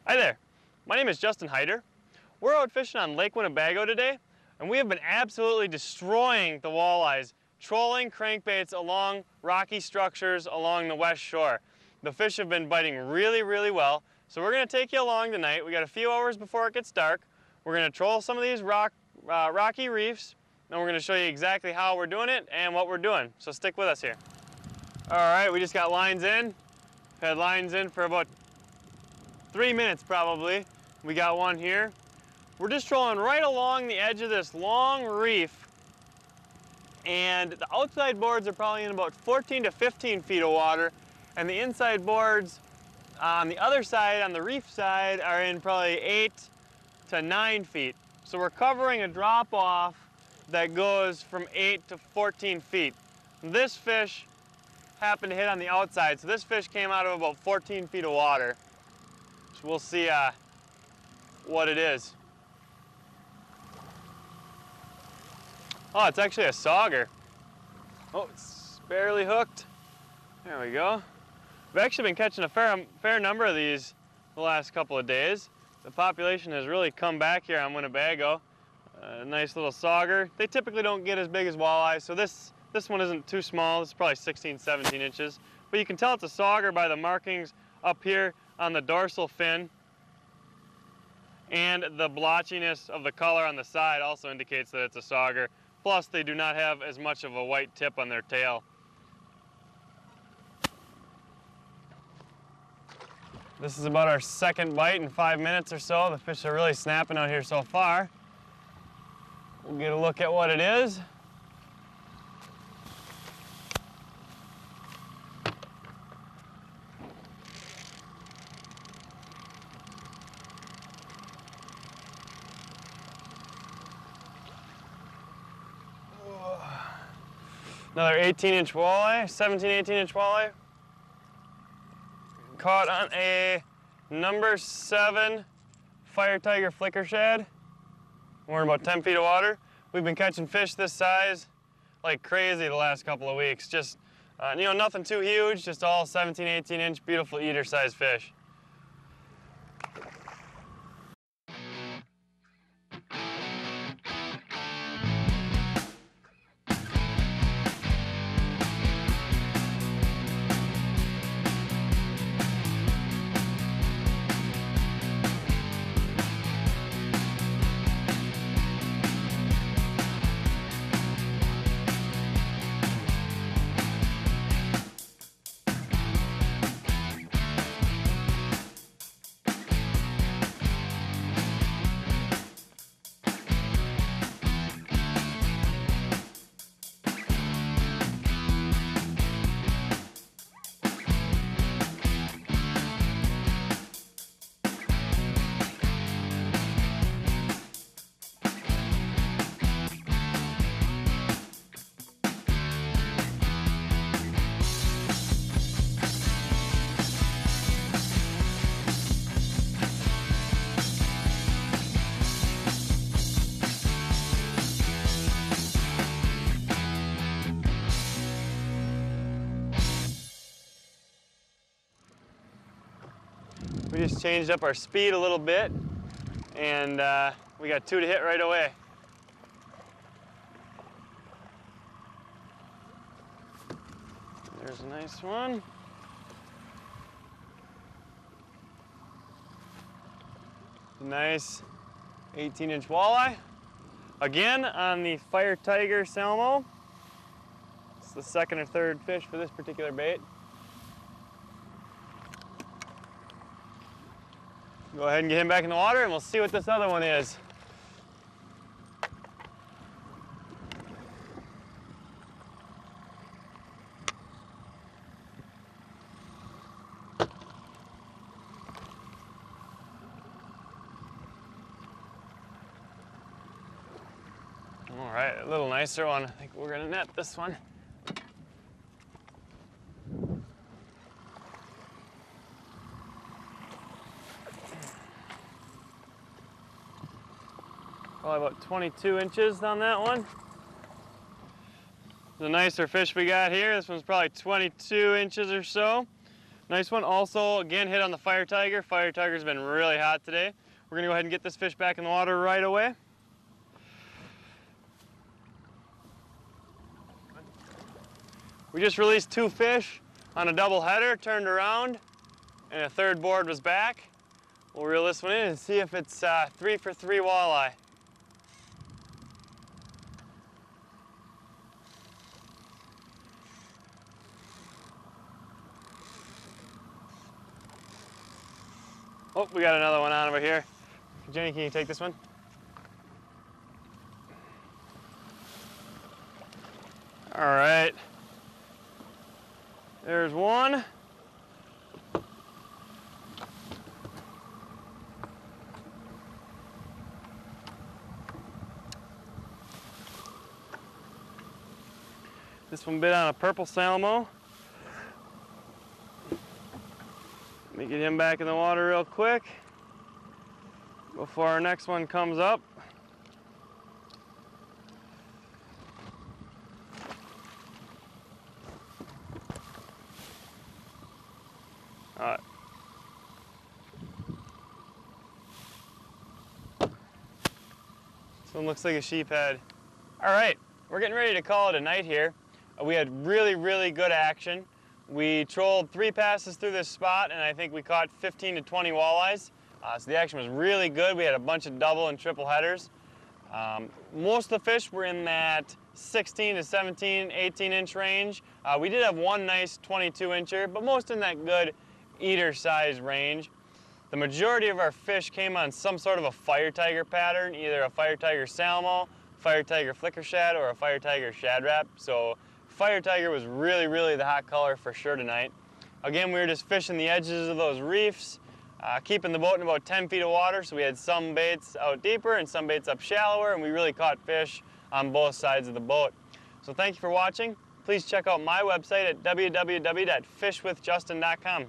Hi there, my name is Justin Hyder. We're out fishing on Lake Winnebago today, and we have been absolutely destroying the walleyes, trolling crankbaits along rocky structures along the west shore. The fish have been biting really well, so we're going to take you along tonight. We got a few hours before it gets dark. We're going to troll some of these rocky reefs, and we're going to show you exactly how we're doing it and what we're doing, so stick with us here. Alright, we just got lines in. We've had lines in for about 3 minutes probably. We got one here. We're just trolling right along the edge of this long reef, and the outside boards are probably in about 14 to 15 feet of water, and the inside boards on the other side, on the reef side, are in probably 8 to 9 feet. So we're covering a drop off that goes from 8 to 14 feet. This fish happened to hit on the outside, so this fish came out of about 14 feet of water. So we'll see what it is. Oh, it's actually a sauger. Oh, it's barely hooked. There we go. We've actually been catching a fair number of these the last couple of days. The population has really come back here on Winnebago. A nice little sauger. They typically don't get as big as walleyes, so this one isn't too small. This is probably 16, 17 inches. But you can tell it's a sauger by the markings up here on the dorsal fin. And the blotchiness of the color on the side also indicates that it's a sauger. Plus, they do not have as much of a white tip on their tail. This is about our second bite in 5 minutes or so. The fish are really snapping out here so far. We'll get a look at what it is. Another 18-inch walleye, 17, 18-inch walleye. Caught on a number 7 Fire Tiger flicker shad. We're in about 10 feet of water. We've been catching fish this size like crazy the last couple of weeks. Just, nothing too huge, just all 17, 18-inch beautiful eater-sized fish. We just changed up our speed a little bit, and we got 2 to hit right away. There's a nice one. Nice 18-inch walleye. Again, on the Fire Tiger Salmo. It's the second or third fish for this particular bait. Go ahead and get him back in the water and we'll see what this other one is. All right, a little nicer one. I think we're gonna net this one. Probably about 22 inches on that one. The nicer fish we got here, this one's probably 22 inches or so. Nice one. Also, again, hit on the fire tiger. Fire tiger's been really hot today. We're gonna go ahead and get this fish back in the water right away. We just released 2 fish on a double header, turned around, and a third board was back. We'll reel this one in and see if it's 3 for 3 walleye. Oh, we got another one on over here. Jenny, can you take this one? All right. There's one. This one bit on a purple salmo. Let me get him back in the water real quick before our next one comes up. All right. This one looks like a sheephead. All right, we're getting ready to call it a night here. We had really good action. We trolled 3 passes through this spot, and I think we caught 15 to 20 walleyes. So the action was really good. We had a bunch of double and triple headers. Most of the fish were in that 16 to 17, 18-inch range. We did have one nice 22-incher, but most in that good eater size range. The majority of our fish came on some sort of a fire tiger pattern, either a fire tiger salmo, fire tiger flicker shad, or a fire tiger shad wrap. So fire tiger was really the hot color for sure tonight. Again, we were just fishing the edges of those reefs, keeping the boat in about 10 feet of water, so we had some baits out deeper and some baits up shallower, and we really caught fish on both sides of the boat. So thank you for watching. Please check out my website at www.fishwithjustin.com.